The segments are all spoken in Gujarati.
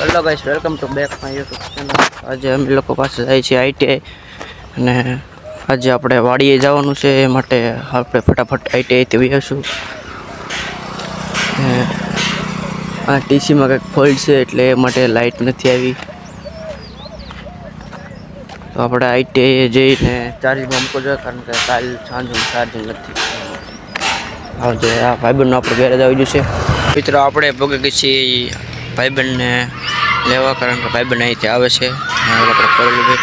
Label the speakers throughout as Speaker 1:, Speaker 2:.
Speaker 1: Hello guys, welcome to back my YouTube channel. આજે અમે લોકો પાસે જાય છે આઈટીઆઈ અને આજે આપણે વાડીએ જવાનું છે, એ માટે આપણે ફટાફટ આઈટીઆઈથી વહીશું। આ ટીસીમાં કંઈક ફોલ્ટ છે એટલે એ માટે લાઇટ નથી આવી, તો આપણે આઈટીઆઈ જઈને ચાર્જિંગમાં મૂકવો જોઈએ, કારણ કે કાલ સાંજનું ચાર્જિંગ નથી। આવજો, આ ભાઈબંધનો આપણે ગેરેજ આવી ગયું છે મિત્રો। આપણે ભોગી ગઈ છીએ ભાઈબંધને લેવા, કારણ કે ભાઈબંધ અહીંથી આવે છે। આપણે કરેલું ભાઈ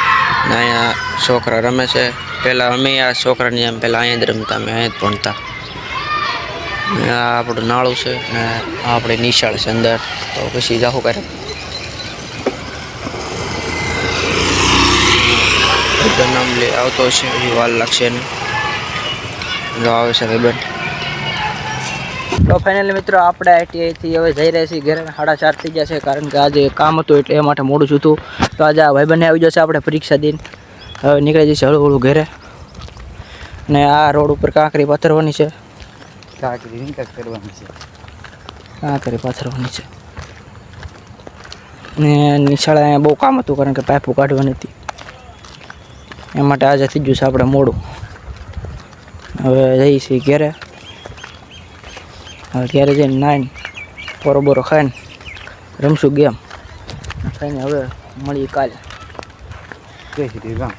Speaker 1: ને અહીંયા છોકરા રમે છે। પહેલાં અમે આ છોકરાની એમ પહેલાં અહીંયા જ રમતા, અમે અહીંયા જ ભણતા। આ આપણું નાળું છે ને આ આપણે નિશાળ છે અંદર, તો પછી જાહું કરે ભાઈબંધ નામ લે આવતો છે, હજી વાર લાગશે એને, જો આવે છે ભાઈબંધ। તો ફાઇનલી મિત્રો આપણે આઈટીઆઈથી હવે જઈ રહ્યા છીએ ઘરે। 4:30 થઈ ગયા છે, કારણ કે આજે કામ હતું એટલે એ માટે મોડું થયું। તો આજે આ ભાઈબંધને આવી જશે, આપણે પરીક્ષા દઈને હવે નીકળી જશે હળવું હળવું ઘરે। ને આ રોડ ઉપર કાંકરી પાથરવાની છે, કાંકરી પાથરવાની છે ને નિશાળે અહીંયા બહુ કામ હતું, કારણ કે પાઇપો કાઢવાની હતી, એ માટે આજે થઈ ગયું છે આપણે મોડું। હવે જઈએ છીએ ઘરે। હવે ઘરે જઈને નાઈને પોરો બોરો ખાઈને રમશું ગેમ, ખાઈને હવે મળીએ કાલે। જય શ્રી રામ।